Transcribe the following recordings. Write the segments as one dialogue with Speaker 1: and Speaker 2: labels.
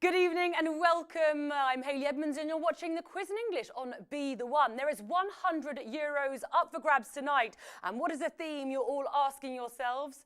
Speaker 1: Good evening and welcome. I'm Hayley Edmonds and you're watching the quiz in English on Be The One. There is €100 up for grabs tonight. And what is the theme you're all asking yourselves?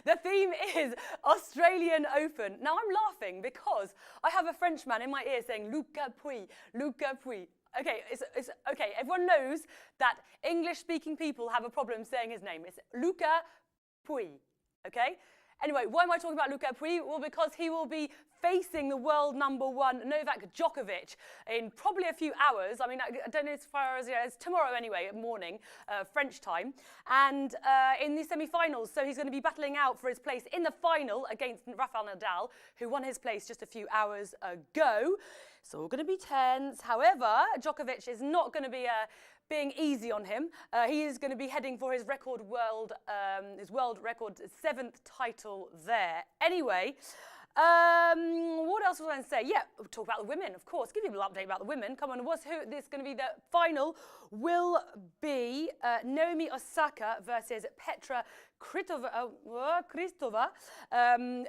Speaker 1: The theme is Australian Open. Now I'm laughing because I have a Frenchman in my ear saying Luca Puy, Luca Puy. Okay, it's okay. Everyone knows that English-speaking people have a problem saying his name. It's Luca Puy, okay? Anyway, why am I talking about Luca Puy? Well, because he will be facing the world #1 Novak Djokovic in probably a few hours. I mean, I don't know as far as, it's tomorrow anyway, morning, French time. And in the semi-finals, so he's going to be battling out for his place in the final against Rafael Nadal, who won his place just a few hours ago. It's all going to be tense. However, Djokovic is not going to be being easy on him. He is going to be heading for his world record 7th title there. Anyway, what else was I going to say? Yeah, we'll talk about the women, of course. Give you a little update about the women. Come on, this going to be the final will be Naomi Osaka versus Petra Kvitova.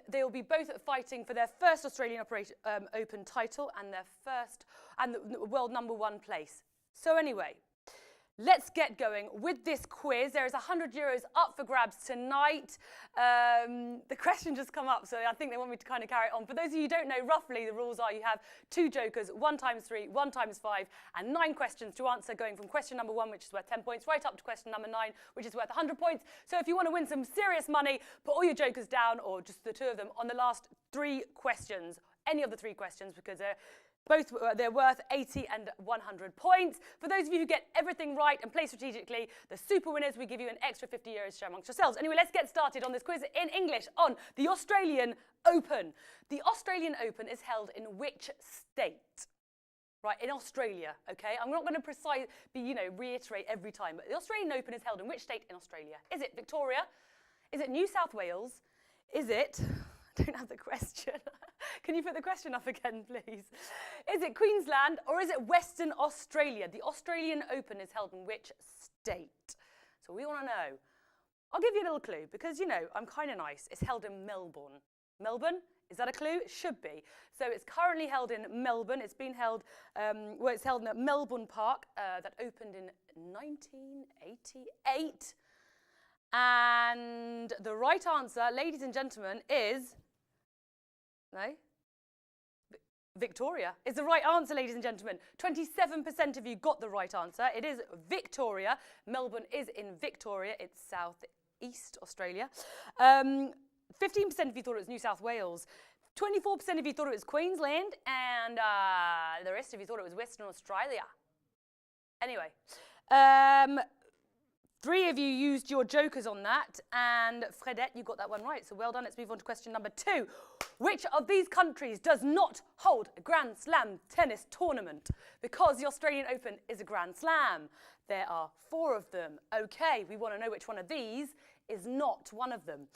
Speaker 1: They will be both fighting for their first Australian Open title and the world #1 place. So anyway, let's get going with this quiz. There is €100 up for grabs tonight. The question just come up, so I think they want me to kind of carry it on. For those of you who don't know, roughly the rules are you have 2 jokers, 1 times 3, 1 times 5, and 9 questions to answer, going from question #1, which is worth 10 points, right up to question #9, which is worth 100 points. So if you want to win some serious money, put all your jokers down, or just the 2 of them, on the last 3 questions, any of the 3 questions, because they're worth 80 and 100 points. For those of you who get everything right and play strategically, the super winners, we give you an extra €50 to share amongst yourselves. Anyway, let's get started on this quiz in English on the Australian Open. The Australian Open is held in which state? Right, in Australia, okay? I'm not going to reiterate every time, but the Australian Open is held in which state in Australia? Is it Victoria? Is it New South Wales? Is it... I don't have the question. Can you put the question up again, please? Is it Queensland or is it Western Australia? The Australian Open is held in which state? So we want to know. I'll give you a little clue because, I'm kind of nice. It's held in Melbourne. Melbourne? Is that a clue? It should be. So it's currently held in Melbourne. It's been held, it's held in Melbourne Park that opened in 1988. And the right answer, ladies and gentlemen, is... No? Victoria is the right answer, ladies and gentlemen. 27% of you got the right answer. It is Victoria. Melbourne is in Victoria. It's southeast Australia. 15% of you thought it was New South Wales. 24% of you thought it was Queensland. And the rest of you thought it was Western Australia. Anyway. 3 of you used your jokers on that, and Fredette, you got that one right, so well done. Let's move on to question #2. Which of these countries does not hold a Grand Slam tennis tournament? Because the Australian Open is a Grand Slam. There are 4 of them. Okay, we want to know which one of these is not one of them.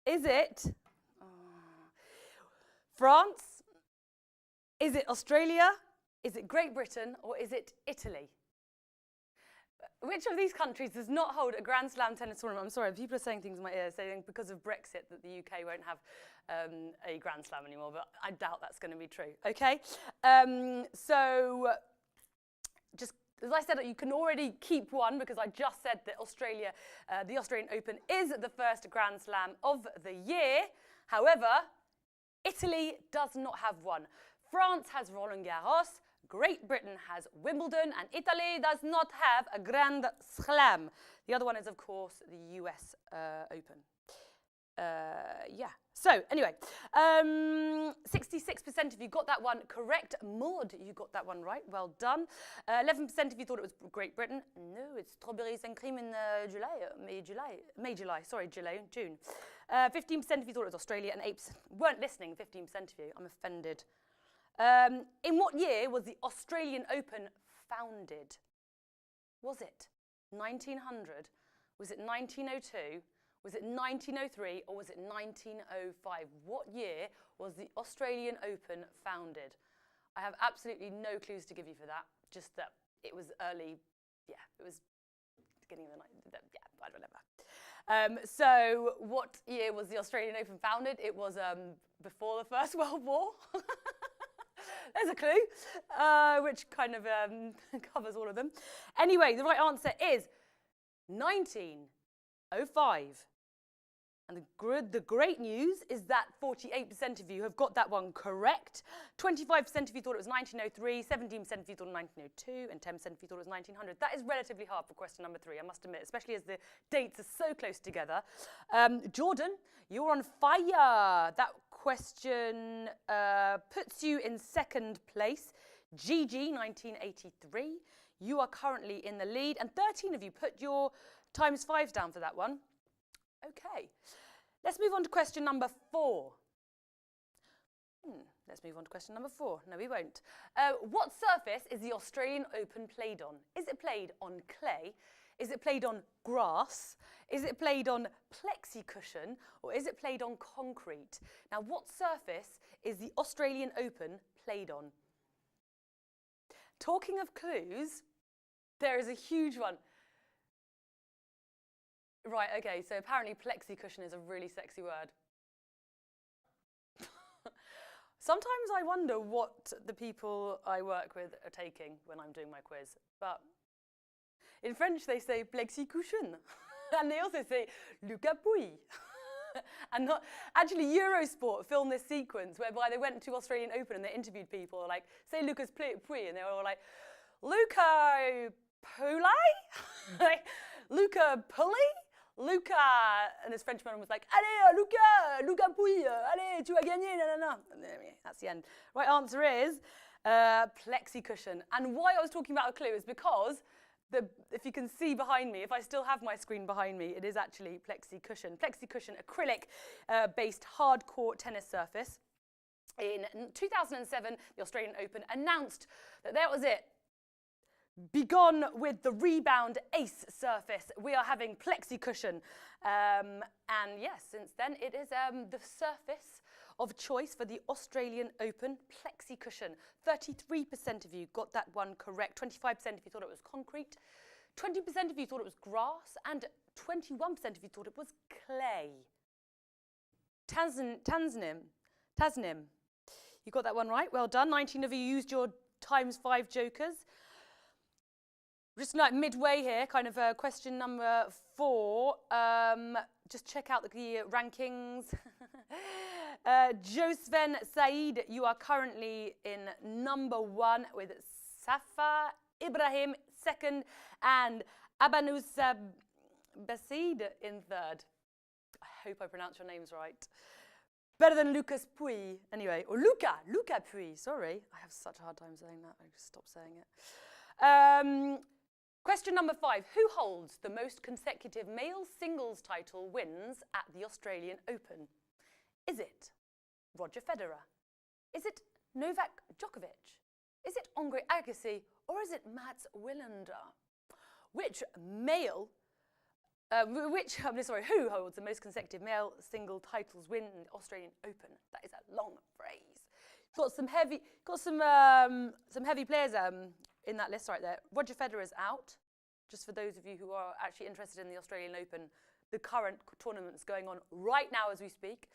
Speaker 1: Is it France? Is it Australia? Is it Great Britain? Or is it Italy? Which of these countries does not hold a Grand Slam tennis tournament? I'm sorry, people are saying things in my ear, saying because of Brexit that the UK won't have a Grand Slam anymore, but I doubt that's going to be true, okay? So, just as I said, you can already keep one because I just said that the Australian Open is the first Grand Slam of the year. However, Italy does not have one. France has Roland Garros. Great Britain has Wimbledon, and Italy does not have a Grand Slam. The other one is, of course, the US Open. Yeah. So, anyway, 66% of you got that one correct. Maud, you got that one right. Well done. 11% of you thought it was Great Britain. No, it's strawberries and cream in June. 15% of you thought it was Australia, and 8% weren't listening, 15% of you. I'm offended. In what year was the Australian Open founded? Was it 1900? Was it 1902? Was it 1903? Or was it 1905? What year was the Australian Open founded? I have absolutely no clues to give you for that. just that it was early, yeah, it was beginning of the night, yeah, I don't know. So what year was the Australian Open founded? It was before the First World War. There's a clue, which kind of covers all of them. Anyway, the right answer is 1905. And the great news is that 48% of you have got that one correct. 25% of you thought it was 1903, 17% of you thought it was 1902, and 10% of you thought it was 1900. That is relatively hard for question number 3, I must admit, especially as the dates are so close together. Jordan, you're on fire. That question puts you in 2nd place. Gigi, 1983. You are currently in the lead, and 13 of you put your times 5s down for that one. Okay, let's move on to question number 4. Let's move on to question number 4. No, we won't. What surface is the Australian Open played on? Is it played on clay? Is it played on grass? Is it played on plexi cushion? Or is it played on concrete? Now, what surface is the Australian Open played on? Talking of clues, there is a huge one. Right, okay, so apparently plexi cushion is a really sexy word. Sometimes I wonder what the people I work with are taking when I'm doing my quiz. But in French, they say plexi cushion. And they also say le capouille. And not, actually, Eurosport filmed this sequence whereby they went to Australian Open and they interviewed people like, say Lucas Pouille, and they were all like, Luca Pouille? Like, Luca Pulley? Luca, and this Frenchman was like, allez, Luca Pouille, allez, tu vas gagner, nanana. And then, yeah, that's the end. Right answer is plexi cushion. And why I was talking about a clue is because, if you can see behind me, if I still have my screen behind me, it is actually plexi cushion. Plexi cushion, acrylic-based hardcore tennis surface. In 2007, the Australian Open announced that that was it. Begone with the rebound ace surface. We are having plexi cushion. And yes, since then it is the surface of choice for the Australian Open, plexi cushion. 33% of you got that one correct. 25% of you thought it was concrete. 20% of you thought it was grass. And 21% of you thought it was clay. Tasnim, you got that one right. Well done. 19 of you used your times 5 jokers. Just like midway here, kind of question number 4. Just check out the rankings. Josven Said, you are currently in number 1 with Safa Ibrahim 2nd and Abanous Basid in 3rd. I hope I pronounce your names right. Better than Lucas Pouille. Anyway, or Luca Pouille, sorry. I have such a hard time saying that. I just stopped saying it. Question number 5. Who holds the most consecutive male singles title wins at the Australian Open? Is it Roger Federer? Is it Novak Djokovic? Is it Andre Agassi? Or is it Mats Wilander? Who holds the most consecutive male single titles win in the Australian Open? That is a long phrase. Got some heavy players in that list right there. Roger Federer is out. Just for those of you who are actually interested in the Australian Open, the current tournament's going on right now as we speak.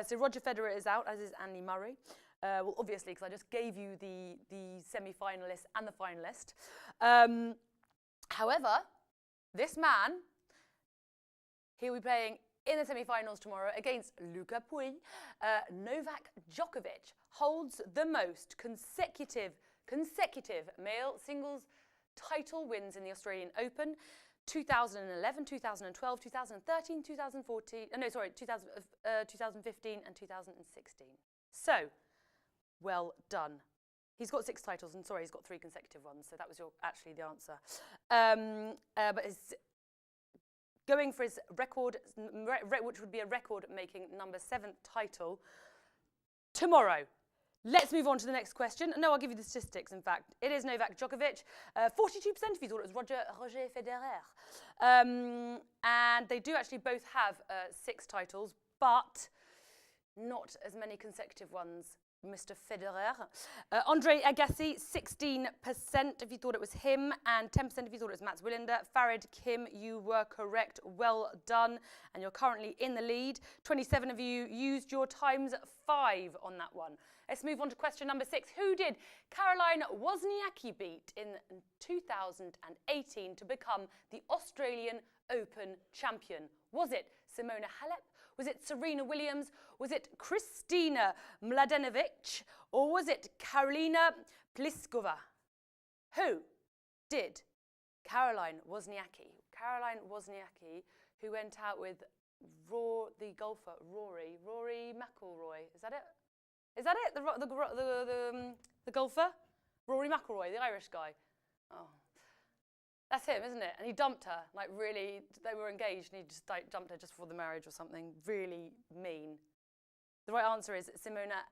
Speaker 1: So Roger Federer is out, as is Andy Murray. Well, obviously, because I just gave you the semi-finalist and the finalist. However, this man, he'll be playing in the semi-finals tomorrow against Luca Pouille. Novak Djokovic holds the most consecutive male singles title wins in the Australian Open. 2011, 2012, 2013, 2014, 2015 and 2016. So, well done. He's got 6 titles, and sorry, he's got 3 consecutive ones, so that was actually the answer. But he's going for his record, which would be a record-making number 7th title tomorrow. Let's move on to the next question. No, I'll give you the statistics, in fact. It is Novak Djokovic. 42% of you thought it was Roger Federer. And they do actually both have 6 titles, but not as many consecutive ones Mr. Federer. Andre Agassi, 16% if you thought it was him, and 10% if you thought it was Mats Wilander. Farid Kim, you were correct. Well done. And you're currently in the lead. 27 of you used your times 5 on that one. Let's move on to question number 6. Who did Caroline Wozniacki beat in 2018 to become the Australian Open champion? Was it Simona Halep? Was it Serena Williams? Was it Kristina Mladenovic? Or was it Karolina Pliskova? Who did Caroline Wozniacki? Caroline Wozniacki, who went out with the golfer Rory McIlroy. Is that it? Is that it? The golfer? Rory McIlroy, the Irish guy. Oh. That's him, isn't it? And he dumped her, like really, they were engaged and he just like, dumped her just before the marriage or something. Really mean. The right answer is Simona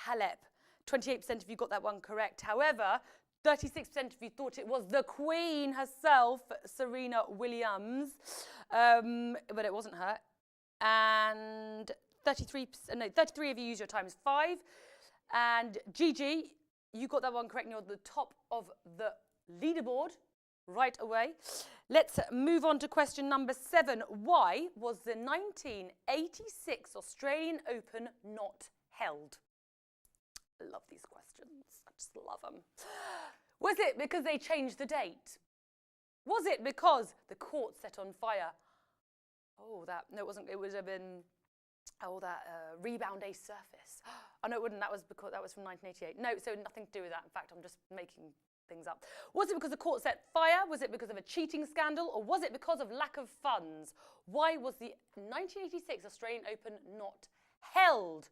Speaker 1: Halep. 28% of you got that one correct. However, 36% of you thought it was the Queen herself, Serena Williams, but it wasn't her. And 33 of you used your times 5. And Gigi, you got that one correct and you're at the top of the leaderboard right away. Let's move on to question number 7. Why was the 1986 Australian Open not held? I love these questions. I just love them. Was it because they changed the date? Was it because the court set on fire? Oh, no, it wasn't. It would have been, that rebound ace surface. Oh, no, it wouldn't. That was from 1988. No, so nothing to do with that. In fact, I'm just making things up. Was it because the court set fire? Was it because of a cheating scandal? Or was it because of lack of funds? Why was the 1986 Australian Open not held?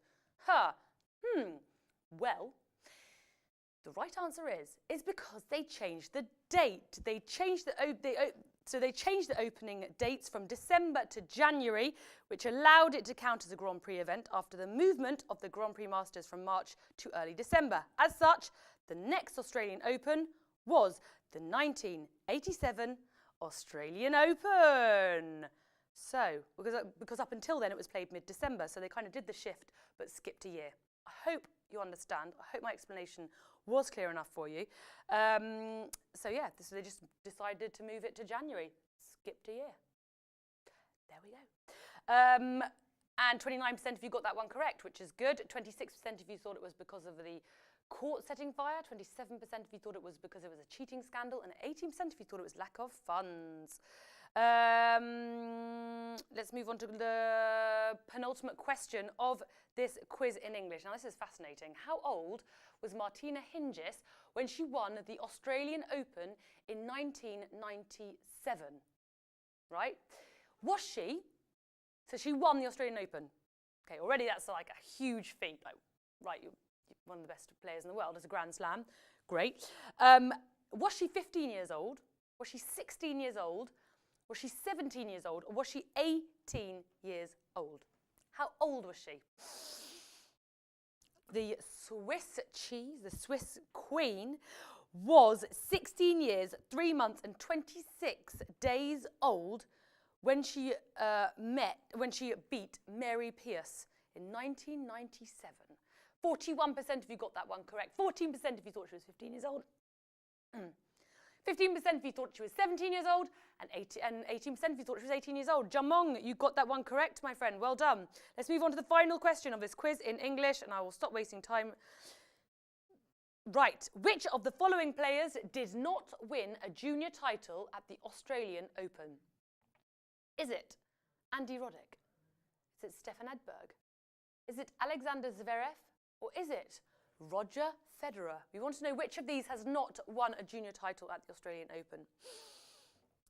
Speaker 1: Well, the right answer is because they changed the date. They changed the opening dates from December to January, which allowed it to count as a Grand Prix event after the movement of the Grand Prix Masters from March to early December. As such, the next Australian Open was the 1987 Australian Open. So, because up until then it was played mid-December, so they kind of did the shift but skipped a year. I hope you understand. I hope my explanation was clear enough for you. So yeah, they just decided to move it to January. Skipped a year. There we go. And 29% of you got that one correct, which is good. 26% of you thought it was because of the court setting fire. 27% of you thought it was because it was a cheating scandal. And 18% of you thought it was lack of funds. Let's move on to the penultimate question of this quiz in English. Now, this is fascinating. How old was Martina Hingis when she won the Australian Open in 1997? Right? Was she? So she won the Australian Open. Okay, already that's like a huge feat. Like, right, you're one of the best players in the world. It's a Grand Slam. Great. Was she 15 years old? Was she 16 years old? Was she 17 years old? Or was she 18 years old? How old was she? The Swiss cheese, the Swiss queen, was 16 years, 3 months and 26 days old when she beat Mary Pierce in 1997. 41% of you got that one correct. 14% of you thought she was 15 years old. 15% of you thought she was 17 years old, and 18% of you thought she was 18 years old. Jamong, you got that one correct, my friend. Well done. Let's move on to the final question of this quiz in English, and I will stop wasting time. Right. Which of the following players did not win a junior title at the Australian Open? Is it Andy Roddick? Is it Stefan Edberg? Is it Alexander Zverev? Or is it Roger Federer? We want to know which of these has not won a junior title at the Australian Open.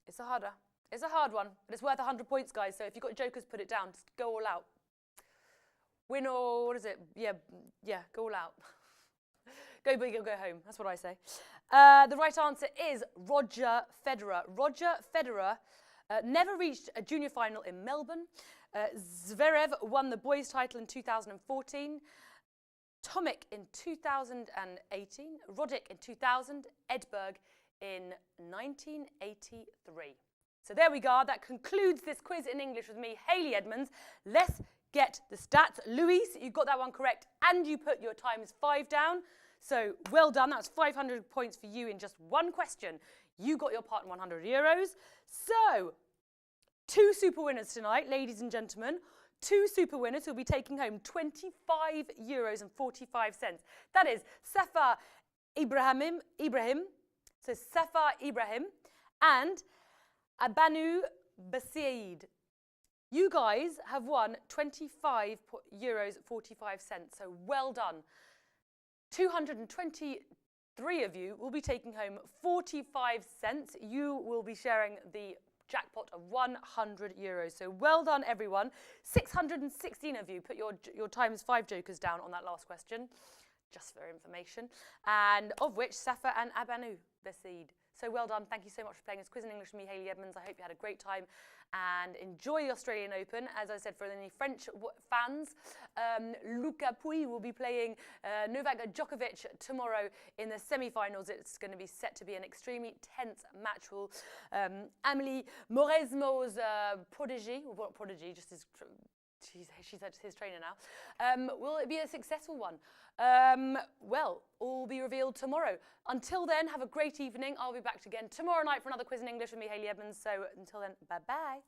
Speaker 1: It's a hard one, but it's worth 100 points, guys. So if you've got jokers, put it down. Just go all out. Win or what is it? Yeah, go all out. Go big or go home. That's what I say. The right answer is Roger Federer. Roger Federer never reached a junior final in Melbourne. Zverev won the boys' title in 2014. Tomic in 2018, Roddick in 2000, Edberg in 1983. So there we go. That concludes this quiz in English with me, Hayley Edmonds. Let's get the stats. Luis, you got that one correct, and you put your times 5 down. So well done. That's 500 points for you in just one question. You got your part in 100 euros. So 2 super winners tonight, ladies and gentlemen. 2 super winners who will be taking home 25 euros and 45 cents. That is Safa Ibrahim, so Safa Ibrahim, and Abanu Basaid. You guys have won 25 euros 45 cents, so well done. 223 of you will be taking home 45 cents. You will be sharing the jackpot of 100 euros. So well done, everyone. 616 of you put your times 5 jokers down on that last question, just for information, and of which Safa and Abanu Basaid. So well done. Thank you so much for playing this quiz in English with me, Hayley Edmonds. I hope you had a great time and enjoy the Australian Open. As I said, for any French fans, Luca Pouille will be playing Novak Djokovic tomorrow in the semi-finals. It's going to be set to be an extremely tense match. Will Amélie Mauresmo's protégé, well, not protégé, just his... She's his trainer now. Will it be a successful one? Well, all will be revealed tomorrow. Until then, have a great evening. I'll be back again tomorrow night for another quiz in English with me, Hayley Edmonds. So until then, bye-bye.